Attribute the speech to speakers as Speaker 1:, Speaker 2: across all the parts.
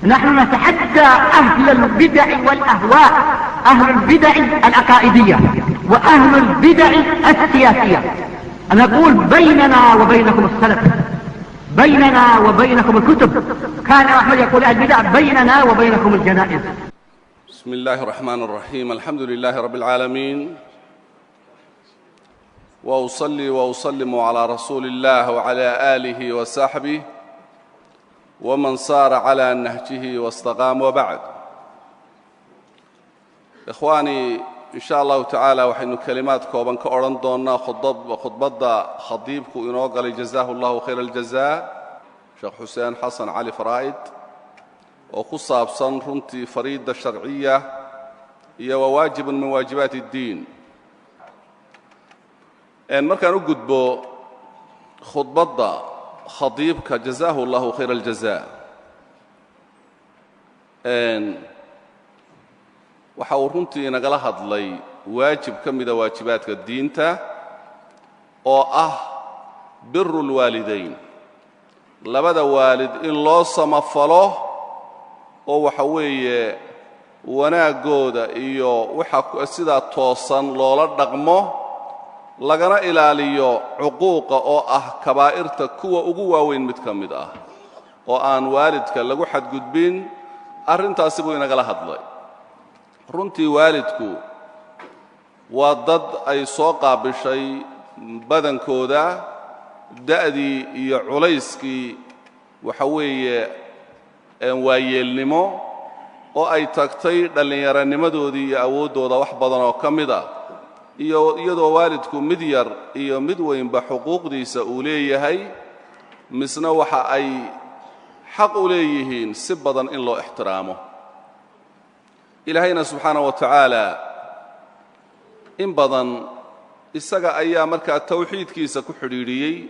Speaker 1: نحن نتحدى أهل البدع والأهواء، أهل البدع العقائدية وأهل البدع السياسية. نقول بيننا وبينكم السلف، بيننا وبينكم الكتب. كان أحمد يقول البدع بيننا وبينكم الجنائز.
Speaker 2: بسم الله الرحمن الرحيم. الحمد لله رب العالمين، وأصلي وأسلم على رسول الله وعلى آله وصحبه ومن صار على نهجه واستقام، وبعد. إخواني، إن شاء الله تعالى وحين كلمات كوبان كأوران دونا خطبة خطيبك إنوغالي جزاه الله خير الجزاء شيخ حسين حسن علي فرائد، وخصة بصن رنتي فريدة الشرعية هي وواجب من واجبات الدين. إن مركان أقول خطبة خطيبك جزاه الله خير الجزاء، waxaa uu runtii inagala hadlay waajib ka mida waajibaadka diinta oo ah biru lwaalidayn, labada waalid in loo samafalo oo waxa weeye wanaagooda iyo waxa sidaa toosan loola dhaqmo, lagana ilaaliyo cuquuqa oo ah kabaa'irta kuwa ugu waaweyn mid ka mid ah oo aan waalidka lagu xadgudbin. arrintaasi buu inagala hadlay. runtii waalidku waa dad ay soo qaabishay badankooda da'dii iyo culayskii waxa weeye waayeelnimo oo ay tagtay dhallinyaranimadoodii iyo awooddooda wax badan oo ka mid ah, iyadoo waalidku mid yar iyo mid weynba xuquuqdiisa uu leeyahay, misna waxa ay xaq u leeyihiin si badan in loo ixtiraamo. ilaahayna subxaanaه wa tacaala in badan isaga ayaa markaa tawxiidkiisa ku xidhiidhiyey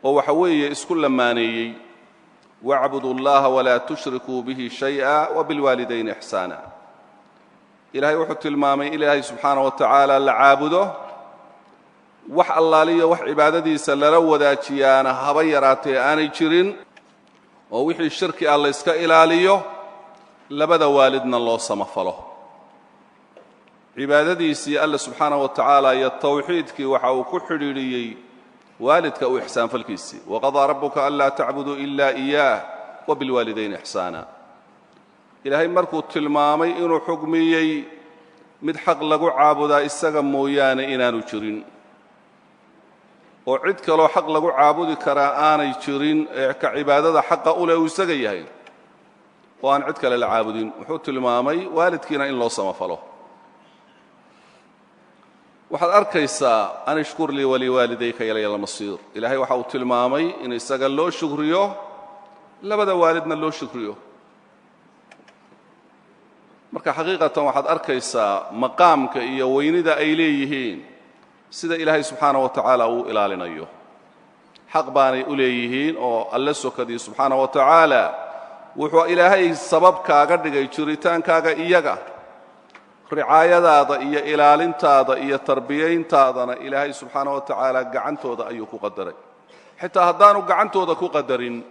Speaker 2: oo waxa weeye isku lamaaneeyey: wacbudu اllaha walaa tushrikuu bihi shayئa wabilwaalidayni ixsaana. ilaahay wuxuu tilmaamay ilaahay subxaanaه wa tacaala la caabudo, wax allaaliyo wax cibaadadiisa lala wadaajiyaana haba yaraatee aanay jirin, oo wixii shirki ah la iska ilaaliyo, labada waalidna loo samafalo. cibaadadiisii alle subxaanaه wa tacaala iyo tawxiidkii waxa uu ku xidhiidhiyey waalidka u ixsaanfalkiisii: waqaضىa rabuka anlaa tacbuduu ila إiyaah wabilwaalidayni ixsaana. ilaahay markuu tilmaamay inuu xugmiyey mid xaq lagu caabudaa isaga mooyaane inaanu jirin, oo cid kaloo xaq lagu caabudi karaa aanay jirin ee ka cibaadada xaqa u leh uu isaga yahay, oo aan cid kale la caabudin, wuxuu tilmaamay waalidkiina in loo samafalo. waxaad arkaysaa an ishkur lii waliwaalidayka ilaya almasiir. ilaahay waxa uu tilmaamay in isaga loo shukriyo, labada waalidna loo shukriyo. marka xaqiiqatan waxaad arkaysaa maqaamka iyo weynida ay leeyihiin, sida ilaahay subxaanaه wa tacaala uu ilaalinayo. xaq baanay u leeyihiin oo alle sokadii subxaanaه wa tacaala wuxuu ilaahay sabab kaaga dhigay jiritaankaaga iyaga. ricaayadaada iyo ilaalintaada iyo tarbiyayntaadana ilaahay subxaanaه wa tacaala gacantooda ayuu ku qadaray. xitaa haddaanu gacantooda ku qadarin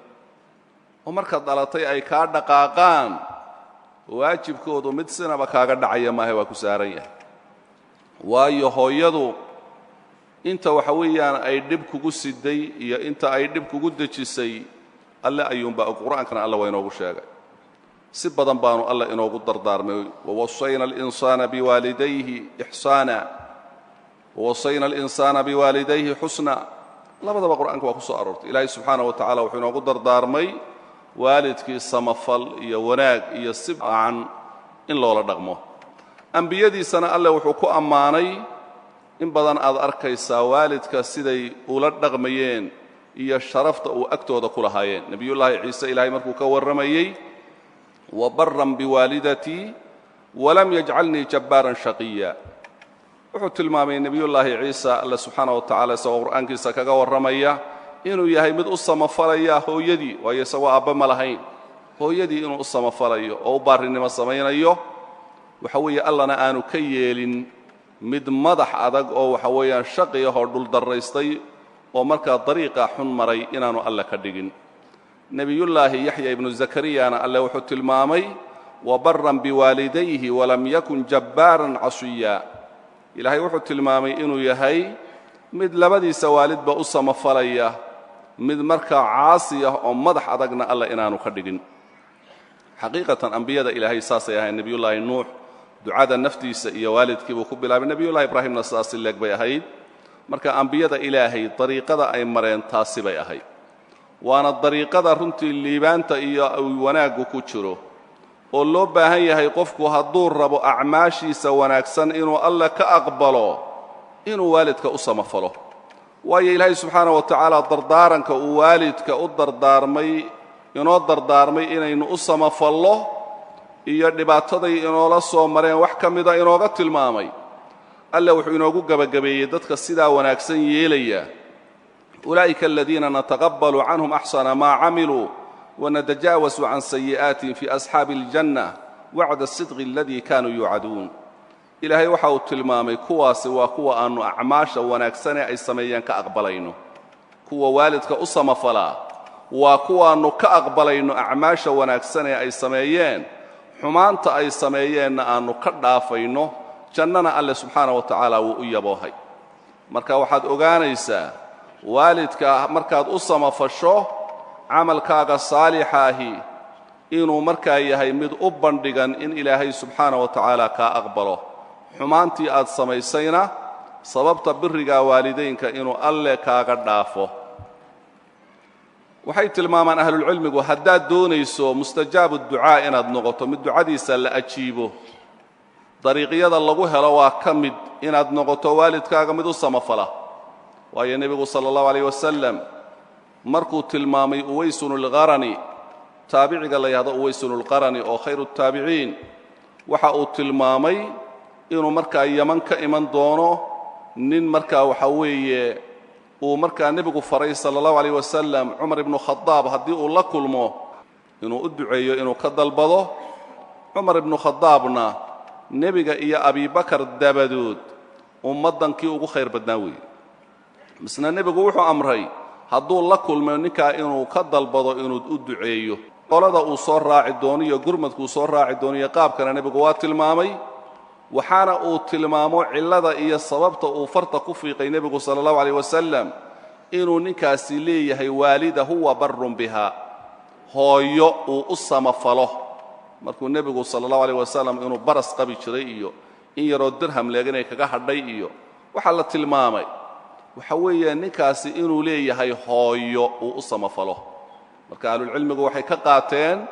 Speaker 2: oo markaad dhalatay ay kaa dhaqaaqaan, waajibkoodu mid sinaba kaaga dhacaya maaha, waa ku saaran yahay. waayo hooyadu inta waxa weeyaan ay dhib kugu siday iyo inta ay dhib kugu dejisay alle ayuunbaa og. qur'aankana alle waa inoogu sheegay. si badan baanu alle inoogu dardaarmay: wawasayna alinsaana biwaalidayhi ixsaana wawasayna alinsaana biwaalidayhi xusna. labadaba qur'aanka waa ku soo aroortay. ilaahay subxaanaه wa tacala wuxuu inoogu dardaarmay waalidkii samafal iyo wanaag iyo si fiican in loola dhaqmo. ambiyadiisana alle wuxuu ku ammaanay. in badan aad arkaysaa waalidka siday ula dhaqmayeen iyo sharafta uu agtooda ku lahaayeen. nebiyullaahi ciise ilaahay markuu ka warramayey: wabaran biwaalidatii walam yajcalnii jabbaaran shaqiya. wuxuu tilmaamay nebiyullaahi ciisa alle subxaanaه wa tacaala isagoo qur'aankiisa kaga warramaya inuu yahay mid u samafalaya hooyadii, waayo isagoo aabba ma lahayn. hooyadii inuu u samafalayo oo u baarinimo samaynayo, waxa weeye allana aanu ka yeelin mid madax adag oo waxa weeyaan shaqiyahoo dhul darraystay oo markaa dariiqa xun maray inaanu alle ka dhigin. nebiyullaahi yaxya ibnu zakariyana alle wuxuu tilmaamay wabarran biwaalidayhi walam yakun jabbaaran casiya ilaahay wuxuu tilmaamay inuu yahay mid labadiisa waalidba u samafalaya mid markaa caasi ah oo madax adagna alle inaanu ka dhigin xaqiiqatan ambiyada ilaahay saasay ahayn nebiyullaahi nuux ducada naftiisa iyo waalidkii buu ku bilaabay nebiyullahi ibraahimna sidaas leeg bay ahayd marka ambiyada ilaahay dariiqada ay mareen taasi bay ahayd waana dariiqada runtii liibaanta iyo wanaaggu ku jiro oo loo baahan yahay qofku hadduu rabo acmaashiisa wanaagsan inuu alle ka aqbalo inuu waalidka u samafalo waayo ilaahay subxaanaه wa tacaala dardaaranka uu waalidka u inoo dardaarmay inaynu u samafallo iyo dhibaataday inoola soo mareen wax ka mida inooga tilmaamay alle wuxuu inoogu gebagabeeyey dadka sidaa wanaagsan yeelaya ulaa'ika aladiina nataqabbalu canhum axsana maa camiluu wanatajaawasuu can sayi'aatihim fii asxaabi اljanna wacda asidqi aladii kaanuu yuucaduun ilaahay waxa uu tilmaamay kuwaasi waa kuwa aannu acmaasha wanaagsanee ay sameeyeen ka aqbalayno kuwa waalidka u samafalaa waa kuwaannu ka aqbalayno acmaasha wanaagsanee ay sameeyeen xumaanta ay sameeyeenna aannu ka dhaafayno jannana alle subxaana wa tacaala wuu u yaboohay marka waxaad ogaanaysaa waalidka markaad u samafasho camalkaaga saalixaahi inuu markaa yahay mid u bandhigan in ilaahay subxaana wa tacaala kaa aqbalo xumaantii aad samaysayna sababta birigaa waalidaynka inuu alle kaaga dhaafo waxay tilmaamaan ahlulcilmigu haddaad doonayso mustajaabu ducaa inaad noqoto mid ducadiisa la ajiibo dariiqyada lagu helo waa ka mid inaad noqoto waalidkaaga mid u samafala waayo nebigu sala allahu alayh wasalam markuu tilmaamay uwaysunulqarani taabiciga la yidhahdo uwaysunulqarani oo khayru الtaabiciin waxa uu tilmaamay inuu markaa yaman ka iman doono nin markaa waxa weeye uu markaa nebigu faray sala allahu alayh wasalam cumar ibnu khadaab haddii uu la kulmo inuu u duceeyo inuu ka dalbado cumar ibnu khadaabna nebiga iyo abibakar dabadood ummaddankii ugu khayr badnaa weeye misna nebigu wuxuu amray hadduu la kulmo ninkaa inuu ka dalbado inuu u duceeyo qolada uu soo raaci doono iyo gurmadkuu soo raaci doono iyo qaabkana nebigu waa tilmaamay waxaana uu tilmaamo cillada iyo sababta uu farta ku fiiqay nebigu sala allahu alayh wasalam inuu ninkaasi leeyahay waalida huwa barrun biha hooyo uu u samafalo markuu nebigu sala allahu alayh wasalam inuu baras qabi jiray iyo in yaroo dirham leeganay kaga hadhay iyo waxaa la tilmaamay waxa weeye ninkaasi inuu leeyahay hooyo uu u samafalo marka ahlulcilmigu waxay ka qaateen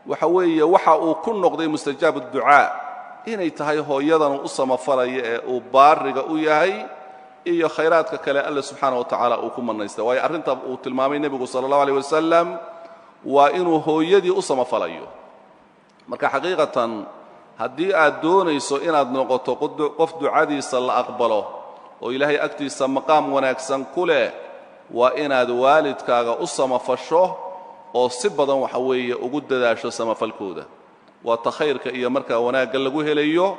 Speaker 2: waxa weeye waxa uu ku noqday mustajaabu ducaa inay tahay hooyadan u samafalaya ee uu baariga u yahay iyo khayraadka kale alle subxaana wa tacaala uu ku manaystay waayo arrinta uu tilmaamay nebigu sala allahu alayh wasalam waa inuu hooyadii u samafalayo marka xaqiiqatan haddii aad doonayso inaad noqoto qof ducadiisa la aqbalo oo ilaahay agtiisa maqaam wanaagsan ku leh waa inaad waalidkaaga u samafasho oo si badan waxa weeye ugu dadaasho samafalkooda waa ta khayrka iyo markaa wanaagga lagu helayo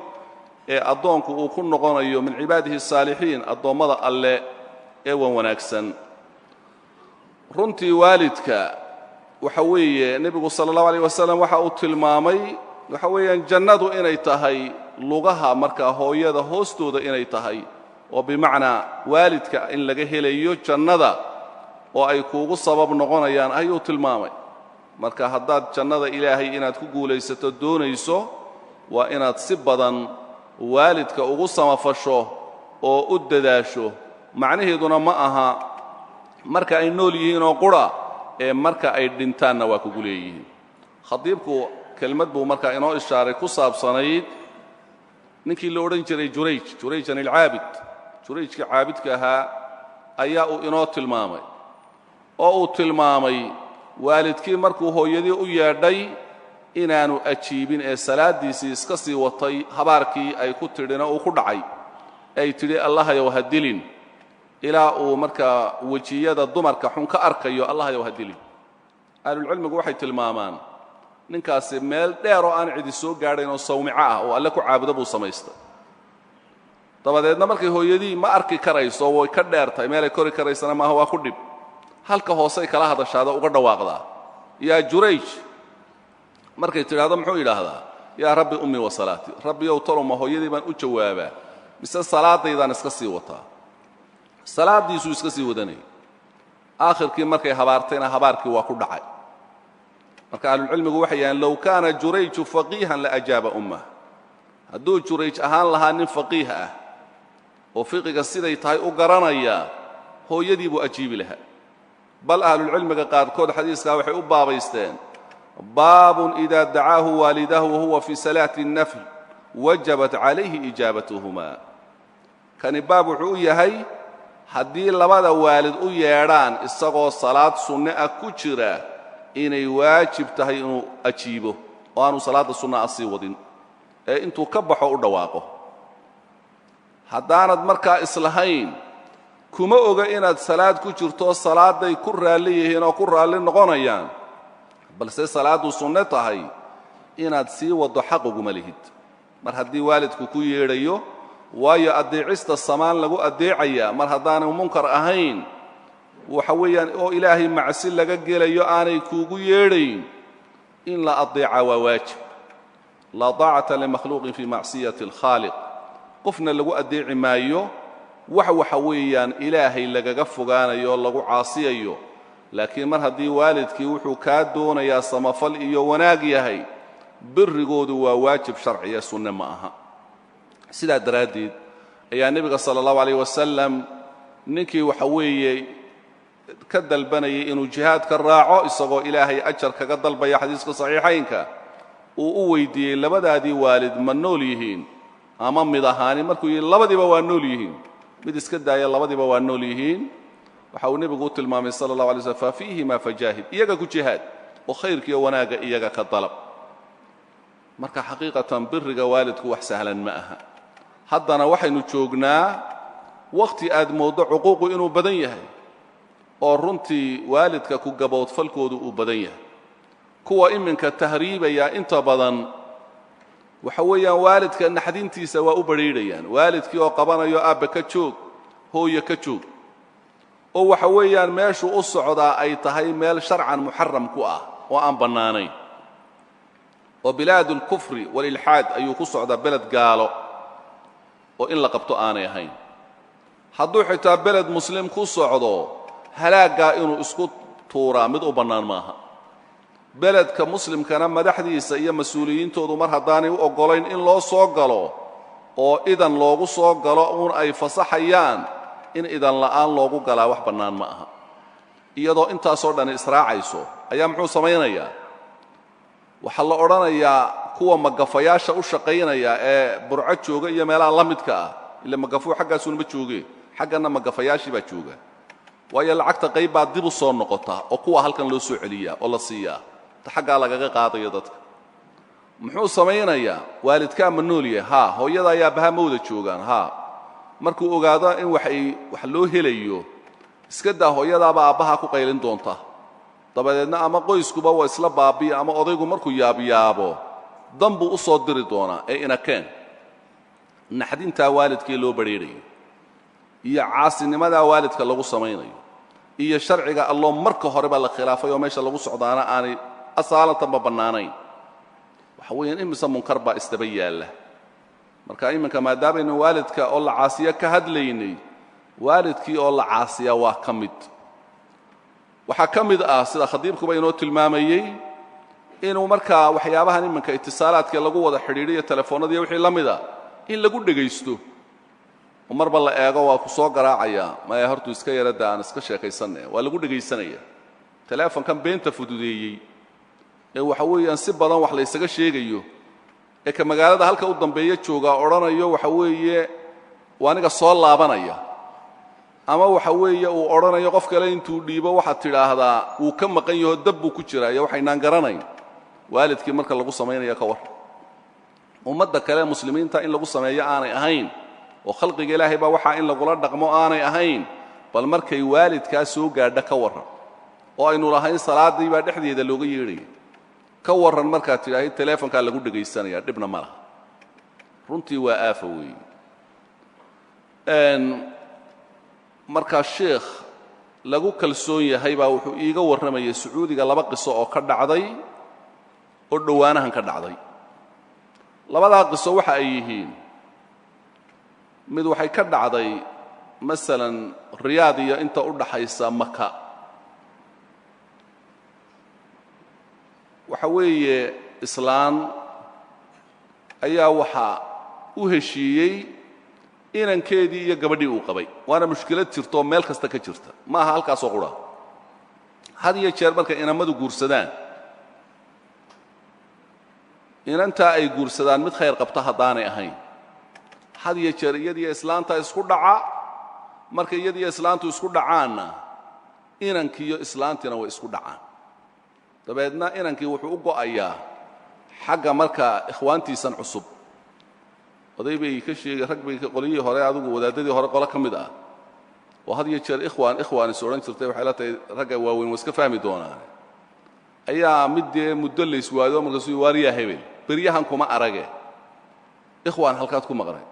Speaker 2: ee addoonku uu ku noqonayo min cibaadihi الsaalixiin addoommada alle ee wanaagsan runtii waalidka waxa weeye nebigu sala allahu alayh wasalam waxa uu tilmaamay waxa weeyaan jannadu inay tahay lugaha markaa hooyada hoostooda inay tahay oo bimacnaa waalidka in laga helayo jannada oo ay kuugu sabab noqonayaan ayuu tilmaamay marka haddaad jannada ilaahay inaad ku guulaysato doonayso waa inaad si badan waalidka ugu samafasho oo u dadaasho macnaheeduna ma aha marka ay nool yihiin oo qura ee marka ay dhintaanna waa kugu leeyihiin khadiibku kelmad buu markaa inoo ishaaray ku saabsanayd ninkii la odhan jiray jurayjan alcaabid jurayjkii caabidka ahaa ayaa uu inoo tilmaamay oo uu tilmaamay waalidkii markuu hooyadii u yeedhay inaanu ajiibin ee salaaddiisii iska sii watay habaarkii ay ku tidhina uu ku dhacay ay tidhi allahayow ha dilin ilaa uu markaa wejiyada dumarka xun ka arkayo allahayow ha dilin ahlulcilmigu waxay tilmaamaan ninkaasi meel dheer oo aan cidi soo gaadhayn oo sawmico ah oo alle ku caabudo buu samaystay dabadeedna markay hooyadii ma arki karayso way ka dheertahay meelay kori karaysana maaha waa ku dhib halka hoosey kala hadashaada uga dhawaaqdaa yaa jurayj markay tidhaahdo muxuu yidhaahdaa yaa rabbi ummi wa salaatii rabbiyow taloma hooyadii baan u jawaabaa mise salaadaydaan iska sii wataa salaaddiisuu iska sii wadanayay aakhirkii markay habaartayna habaarkii waa ku dhacay marka ahlucilmigu waxay yidhahaan low kaana jurayju faqiihan la ajaaba ummah hadduu jurayj ahaan lahaa nin faqiih ah oo fiqiga siday tahay u garanaya hooyadii buu ajiibi lahaa bal ahlulcilmiga qaarkood xadiiskaa waxay u baabaysteen baabun idaa dacaahu waalidahu wahuwa fii salaati الnafl wajabat calayhi ijaabatuhumaa kani baab wuxuu u yahay haddii labada waalid u yeedhaan isagoo salaad sunne ah ku jira inay waajib tahay inuu ajiibo oo aanu salaadda sunna ah sii wadin ee intuu ka baxo u dhawaaqo haddaanad markaa islahayn kuma oga inaad salaad ku jirto salaadday ku raalli yihiin oo ku raalli noqonayaan balse salaaddu sunne tahay inaad sii waddo xaq uguma lihid mar haddii waalidku ku yeedhayo waayo addeecista samaan lagu addeecayaa mar haddaanay munkar ahayn waxa weeyaan oo ilaahay macsi laga gelayo aanay kuugu yeedhayn in la addeeca waa waajib laa daacata limakhluuqin fii macsiyati alkhaaliq qofna lagu addeeci maayo waxa weeyaan ilaahay lagaga fogaanayo o lagu caasiyayo laakiin mar haddii waalidkii wuxuu kaa doonayaa samafal iyo wanaag yahay birrigoodu waa waajib sharciya sunne ma aha sidaa daraaddeed ayaa nebiga sala allahu alayh wasalam ninkii waxa weeye ka dalbanayay inuu jihaadka raaco isagoo ilaahay ajar kaga dalbaya xadiiska saxiixaynka uu u weydiiyey labadaadii waalid ma nool yihiin ama mid ahaani markuu yidhi labadiiba waa nool yihiin mid iska daaya labadiiba waa nool yihiin waxa uu nebigu u tilmaamay sala allahu alay slm fafiihima fajaahid iyaga ku jihaad oo khayrkiiyo wanaagga iyaga ka dalab marka xaqiiqatan biriga waalidku wax sahlan ma aha haddana waxaynu joognaa wakhti aad mooddo cuquuqu inuu badan yahay oo runtii waalidka ku gaboodfalkoodu uu badan yahay kuwa iminka tahriibaya inta badan waxa weeyaan waalidka naxdintiisa waa u badhiidhayaan waalidkii oo qabanayo aabba ka joog hooyo ka joog oo waxa weeyaan meeshu u socdaa ay tahay meel sharcan muxaram ku ah oo aan bannaanayn oo bilaad اlkufri walilxaad ayuu ku socdaa beled gaalo oo in la qabto aanay ahayn hadduu xitaa beled muslim ku socdo halaaggaa inuu isku tuuraa mid u bannaan maaha beledka muslimkana madaxdiisa iyo mas-uuliyiintoodu mar haddaanay u oggolayn in loo soo galo oo idan loogu soo galo uun ay fasaxayaan in idan la'aan loogu galaa wax bannaan ma aha iyadoo intaasoo dhani israacayso ayaa muxuu samaynayaa waxaa la odhanayaa kuwa magafayaasha u shaqaynaya ee burco jooga iyo meelaha la midka ah ila magafuu xaggaasunama jooge xagganna magafayaashii baa jooga waayo lacagta qayb baa dib u soo noqota oo kuwa halkan loo soo celiyaa oo la siiyaa ta xaggaa lagaga qaadayo dadka muxuu samaynayaa waalidkaa ma nool yahay haa hooyada ayaa baha mawda joogaan haa markuu ogaado in wax loo helayo iska daa hooyadaaba aabbaha ku qaylin doonta dabadeedna ama qoyskuba waa isla baabiya ama odaygu markuu yaabyaabo dan buu u soo diri doonaa ee inakeen naxdintaa waalidkii loo badhiidhayo iyo caasinimadaa waalidka lagu samaynayo iyo sharciga alloo marka horeba la khilaafay oo meesha lagu socdaana aanay asaalantanba bannaanayn waxa weeyaan imise munkar baa isdaba yaalla marka iminka maadaamaynu waalidka oo la caasiya ka hadlaynay waalidkii oo la caasiya waa ka mid waxaa ka mid ah sida khadiibkuba inoo tilmaamayey inuu markaa waxyaabahan iminka itisaalaadkee lagu wada xidhiidhiyo telefoonnadiiyo wixii la mida in lagu dhegaysto oo marba la eego waa ku soo garaacayaa maya hortuu iska yaradda aan iska sheekaysanne waa lagu dhegaysanaya teleefonkan beenta fududeeyey ee waxa weeyaan si badan wax la ysaga sheegayo ee ka magaalada halka u dambeeya joogaa odhanayo waxa weeye waa aniga soo laabanaya ama waxa weeye uu odhanayo qof kale intuu dhiibo waxaad tidhaahdaa wuu ka maqan yaho dab buu ku jiraa iyo waxaynaan garanayn waalidkii marka lagu samaynaya ka war ummadda kale muslimiinta in lagu sameeyo aanay ahayn oo khalqiga ilaahay baa waxaa in lagula dhaqmo aanay ahayn bal markay waalidkaa soo gaadha ka warran oo aynu lahayn salaaddii baa dhexdeeda looga yeedhaya ka warran markaad tidhaahay teleefonkaa lagu dhegaysanaya dhibna ma laha runtii waa aafa weeye markaa sheekh lagu kalsoon yahay baa wuxuu iiga warramayay sacuudiga laba qiso oo ka dhacday oo dhowaanahan ka dhacday labadaa qiso waxa ay yihiin mid waxay ka dhacday masalan riyaad iyo inta u dhaxaysa maka waxa weeye islaan ayaa waxa u heshiiyey inankeedii iyo gabadhii uu qabay waana mushkilad jirto meel kasta ka jirta ma aha halkaasoo qura had iyo jeer markay inamadu guursadaan inantaa ay guursadaan mid khayr qabta haddaanay ahayn had iyo jeer iyadiyo islaanta isku dhaca markay iyadiyo islaantu isku dhacaanna inankiiyo islaantiina way isku dhacaan dabeedna inankii wuxuu u go'ayaa xagga markaa ikhwaantiisan cusub oday bay ka sheegay rag bay qoliyii hore adigu wadaadadii hore qolo ka mid ah oo had iyo jeer ikhwaan is odhan jirtay waxay la tahay ragga waaweyn waa iska fahmi doonaan ayaa mid dee muddo la iswaado markaasuu waariyaa hebel beryahan kuma arage ikhwaan halkaad ku maqnay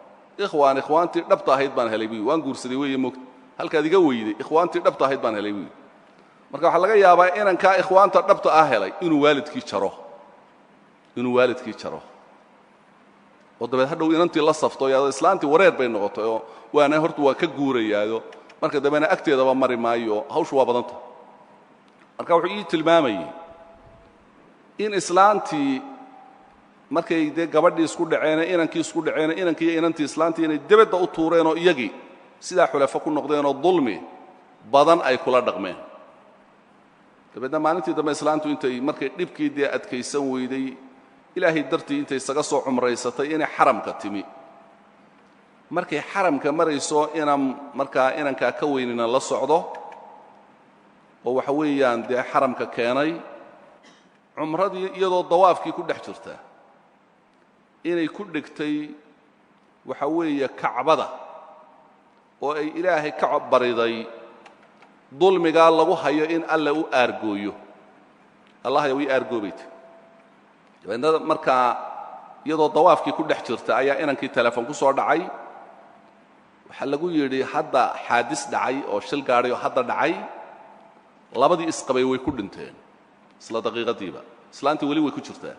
Speaker 2: ikhwaantii dhabta ahayd baan helay buyi waan guursaday weeye moogta halkaad iga weyday ikhwaantii dhabta ahayd baan helay buyi marka waxaa laga yaabaa inankaa ikhwaanta dhabta ah helay inuu waalidkii jaro oo dabeed hadhow inantii la safto yaado islaantii wareer bay noqotay oo waana horta waa ka guurayaado marka dambena agteedaba mari maayo hawshu waa badanta marka wuxuu ii tilmaamayey in islaantii markay dee gabadhii isku dhaceene inankii isku dhaceene inankii iyo inantii islaantii inay debedda u tuureen oo iyagii sidaa xulafo ku noqdeen oo dulmi badan ay kula dhaqmeen dabeedna maalintii dambe islaantu intay markay dhibkii dee adkaysan weyday ilaahay dartii intay isaga soo cumraysatay inay xaramka timi markay xaramka marayso markaa inankaa ka weynina la socdo oo waxa weeyaan dee xaramka keenay cumradii iyadoo dawaafkii ku dhex jirta inay ku dhigtay waxa weeye kacbada oo ay ilaahay ka bariday dulmigaa lagu hayo in alla u aargooyo allahya way aargoobayta dabeedna markaa iyadoo dawaafkii ku dhex jirta ayaa inankii telefoon ku soo dhacay waxaa lagu yidhi hadda xaadis dhacay oo shil gaadhay oo hadda dhacay labadii isqabay way ku dhinteen isla daqiiqadiiba islaantii weli way ku jirtaa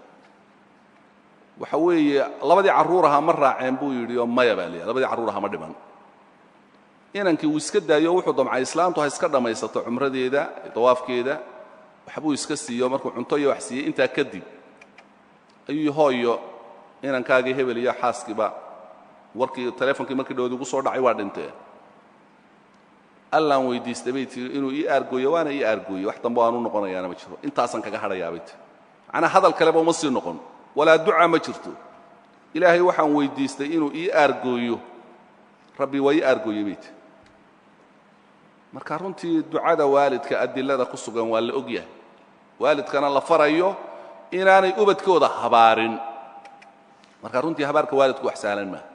Speaker 2: waxa weeye labadii carruur ahaa ma raaceen buu yidhi oo maya baa leeyahay labadii carruur ahaa ma dhiman inankii wuu iska daayo wuxuu damcay islaantu ha iska dhammaysato cumradeeda dawaafkeeda waxbuu iska siiyo markuu cunto iyo wax siiyey intaa kadib ayuu hooyo inankaagii hebel iyo xaaskiiba warkii teleefonkii markii dhawad ugu soo dhacay waa dhinteen allaan weydiistay bay tii inuu ii aargooyo waana ii aargooye wax dambe aanu noqonayaana ma jiro intaasan kaga hadhayaa bay tii macnaa hadal kaleba uma sii noqon walaa duca ma jirto ilaahay waxaan weydiistay inuu ii aargooyo rabbi waa ii aargooyey bay tii marka runtii ducada waalidka adilada ku sugan waa la og yahay waalidkana la farayo inaanay ubadkooda habaarin marka runtii habaarka waalidku wax sahlan maaha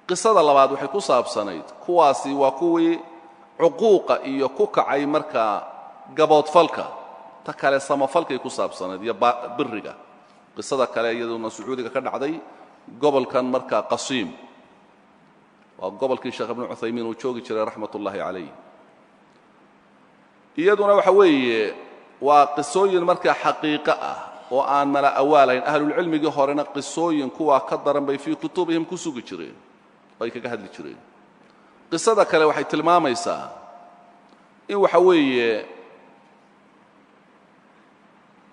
Speaker 2: qisada labaad waxay ku saabsanayd kuwaasi waa kuwii cuquuqa iyo ku kacay markaa gaboodfalka ta kale samafalkay ku saabsanayd iyo biriga qisada kale iyaduna sacuudiga ka dhacday gobolkan markaa qasiim waa gobolkii sheekh ibnu cuthaymiin uu joogi jiray raxmatullaahi calayh iyaduna waxa weeye waa qisooyin markaa xaqiiqo ah oo aan mala awaalayn ahlulcilmigii horena qisooyin kuwaa ka daran bay fii kutubihim ku sugi jireen oo ay kaga hadli jireen qisada kale waxay tilmaamaysaa in waxa weeye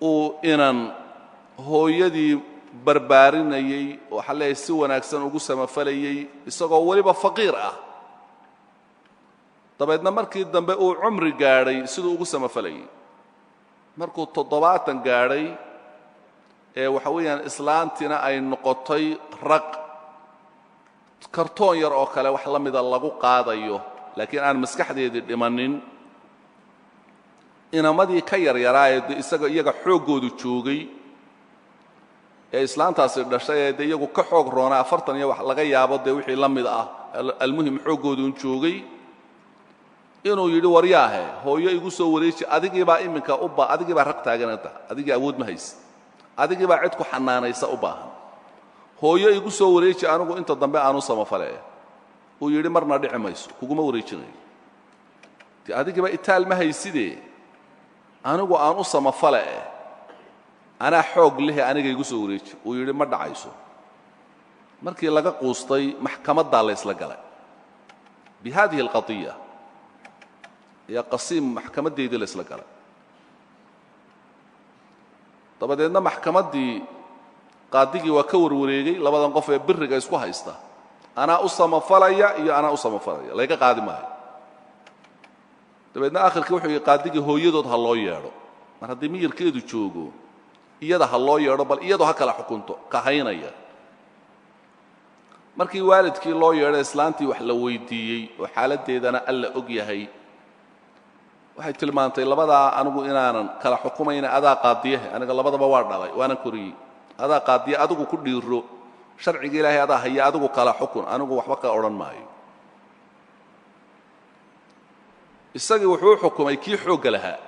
Speaker 2: uu inan hooyadii barbaarinayey oo waxaa leeyahay si wanaagsan ugu samafalayey isagoo weliba faqiir ah dabeedna markii dambe uu cumri gaadhay siduu ugu samafalayey markuu 70 gaadhay ee waxa weeyaan islaantina ay noqotay raq kartoon yar oo kale wax la mida lagu qaadayo laakiin aan maskaxdeedii dhimanin inamadii ka yaryaraayee isaga iyaga xooggoodu joogay ee islaantaasi dhashay ee iyagu ka xoog roonaa 40 iyo wax laga yaabo dee wixii la mid ah almuhim xooggoodu joogay inuu yidhi waryaahe hooyo igu soo wareeji adigiibaa iminka adigiibaa raq taaganata adigii awood ma haysa adigiibaa cid ku xanaanaysa u baahan hooyo igu soo wareeji anigu inta dambe aanu samafale uu yidhi marna dhici mayso kuguma wareejinayo adigaba itaal ma haysidee anigu aan u samafale anaa xoog leh aniga igu soo wareeji uu yidhi ma dhacayso markii laga quustay maxkamadda la isla galay bihadihi alqadiya ya qasiim maxkamadeedii la isla galay dabadeedna maxkamaddii qaadigii waa ka warwareegay labadan qof ee biriga isku haysta anaa u samafalaya iyo anaa u samafalaya laga qaadi maayo dabeedna aakhirkii wuxuu yidhi qaadigii hooyadood ha loo yeedho mar haddii miyirkeedu joogo iyada ha loo yeedho bal iyadoo ha kala xukunto ka haynaya markii waalidkii loo yeedhay islaantii wax la weydiiyey oo xaaladdeedana alla og yahay waxay tilmaantay labadaa anigu inaanan kala xukumayna adaa qaadiyahe aniga labadaba waa dhalay waanan koriyey adaa qaadiye adigu ku dhiiro sharciga ilaahay adaa haya adigu kala xukun anigu waxba ka odhan maayo isagii wuxuu u xukumay kii xoogga lahaa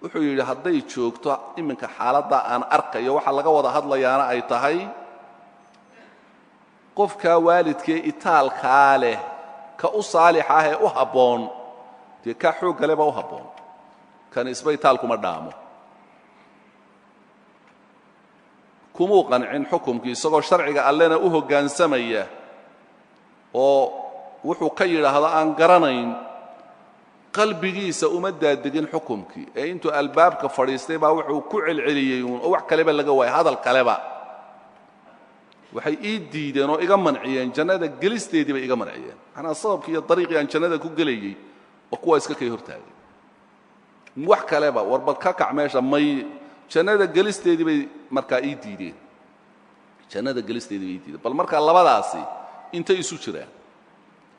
Speaker 2: wuxuu yidhi hadday joogto iminka xaaladda aan arkayo waxa laga wada hadlayaana ay tahay qofkaa waalidkee itaalkaa leh ka u saalixa ah ee u habboon dee kaa xoogga leh baa u habboon kan isba itaalkuma dhaamo kumuu qancin xukumkii isagoo sharciga allena u hoggaansamaya oo wuxuu ka yidhaahdo aan garanayn qalbigiisa uma daadegin xukumkii ee intuu albaabka fadhiistay baa wuxuu ku celceliyey uun oo wax kaleba laga waayay hadal kaleba waxay ii diideen oo iga manciyeen jannada gelisteedii bay iga manciyeen maxanaa sababkii iyo dariiqii aan jannada ku gelayey oo kuwaa iska kay hortaagay wax kaleba warbad ka kac meesha may jannada gelisteedii bay markaa ii diideen jannada gelisteedii bay ii diideen bal markaa labadaasi intay isu jiraan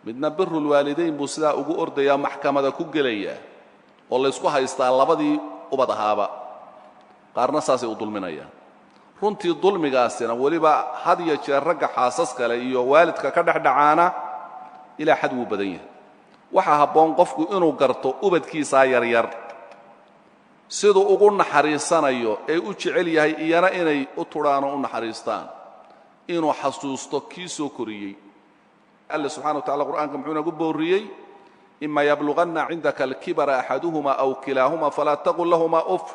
Speaker 2: midna birul waalidayn buu sidaa ugu ordayaa maxkamada ku gelayaa oo laysku haystaa labadii ubad ahaaba qaarna saasay u dulminayaan runtii dulmigaasina weliba had iyo jeer ragga xaasas kale iyo waalidka ka dhexdhacaana ilaa xad wuu badan yahay waxaa habboon qofku inuu garto ubadkiisaa yaryar siduu ugu naxariisanayo ee u jecel yahay iyana inay u tudhaanoo u naxariistaan inuu xasuusto kii soo koriyey الله سبحانه وتعالى القرآن كم حنا قبوريي إما يبلغن عندك الكبر أحدهما أو كلاهما فلا تقل لهما أف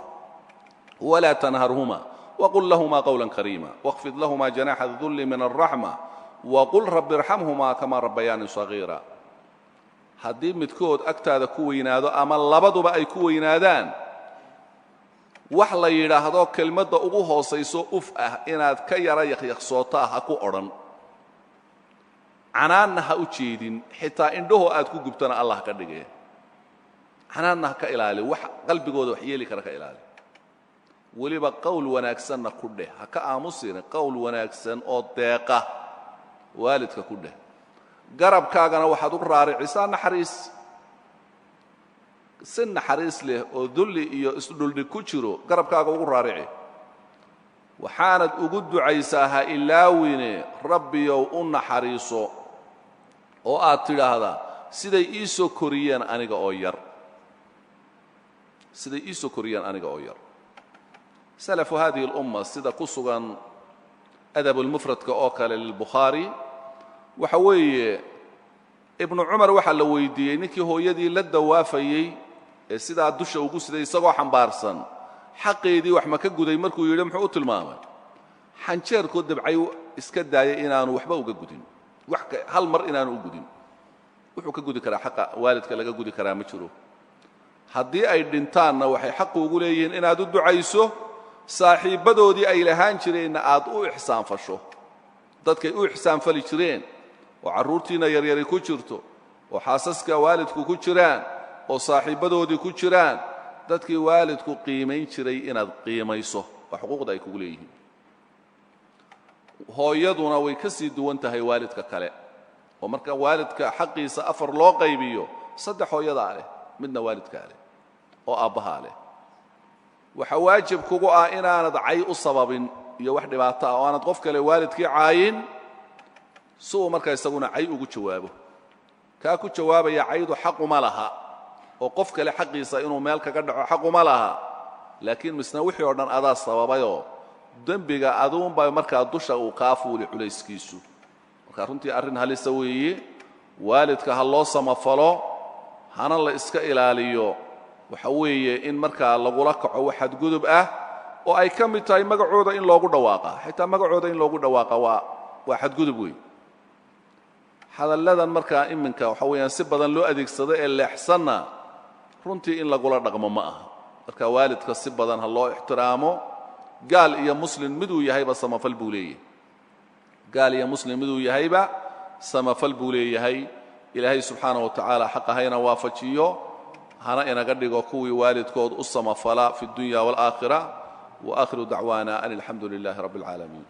Speaker 2: ولا تنهرهما وقل لهما قولا كريما واخفض لهما جناح الذل من الرحمة وقل رب ارحمهما كما ربياني صغيرا هدي متكود أكتاد كوينادو أما لبدو بأي كوينادان وحلا يراهدو كلمة أبوه سيسو أفأه إناد كيرا يخيخ صوتاها كو أرن canaanna ha u jeedin xitaa indhaho aad ku gubtana allah ka dhigee canaanna ha ka ilaali wax qalbigooda wax yeeli kara ka ilaali weliba qowl wanaagsanna ku dheh ha ka aamusina qowl wanaagsan oo deeqa waalidka ku dheh garabkaagana waxaad u raaricisaa naxariis si naxariis leh oo dulli iyo isdhuldhig ku jiro garabkaaga ugu raarici waxaanad ugu ducaysaa ha ilaawine rabbiyow u naxariiso oo aad tidhaahdaa siday ii soo koriyeen aniga oo yar siday ii soo koriyeen aniga oo yar salafu hadihi اlumma sida ku sugan adabulmufradka oo kale lilbukhaari waxa weeye ibnu cumar waxaa la weydiiyey ninkii hooyadii la dawaafayey ee sidaa dusha ugu siday isagoo xambaarsan xaqeedii wax ma ka guday markuu yidhi muxuu u tilmaamay xanjeerkoo dabcay iska daayay inaanu waxba uga gudin hal mar inaanu u gudin wuxuu ka gudi karaa xaqa waalidka laga gudi karaa ma jiro haddii ay dhintaanna waxay xaqu ugu leeyihiin inaad u ducayso saaxiibbadoodii ay lahaan jireenna aad u ixsaan fasho dadkay u ixsaan fali jireen oo carruurtiinna yaryari ku jirto oo xaasaska waalidku ku jiraan oo saaxiibbadoodii ku jiraan dadkii waalidku qiimayn jiray inaad qiimayso waa xuquuqda ay kugu leeyihiin hooyaduna way ka sii duwan tahay waalidka kale oo marka waalidka xaqiisa afar loo qaybiyo saddex hooyadaa leh midna waalidkaa leh oo aabbahaa leh waxa waajib kugu ah inaanad cay u sababin iyo wax dhibaato ah oo aanad qof kale waalidkii caayin si uu markaa isaguna cay ugu jawaabo kaa ku jawaabaya caydu xaquma laha oo qof kale xaqiisa inuu meel kaga dhaco xaquma laha laakiin misna wixii oo dhan adaa sababayoo dembiga aduunbaa markaa dusha uu kaa fuuli culayskiisu marka runtii arrin halisa weeye waalidka ha loo samafalo hana la iska ilaaliyo waxa weeye in markaa lagula kaco wax xadgudub ah oo ay ka mid tahay magacooda in loogu dhawaaqa xitaa magacooda in loogu dhawaaqa waa xadgudub weyn hadalladan markaa iminka waxa weeyaan si badan loo adeegsado ee leexsanna runtii in lagula dhaqmo ma aha marka waalidka si badan ha loo ixtiraamo gaal iyo muslim miduu yahayba samafal buu leeyahay gaal iyo muslim miduu yahayba samafal buu leeyahay ilaahay subxaanahu wa tacaala xaqa hayna waafajiyo hana inaga dhigo kuwii waalidkood u samafala fi dunya waalaakhira wa aakhiru dacwaana an alxamdu lilaahi rabbi alcaalamiin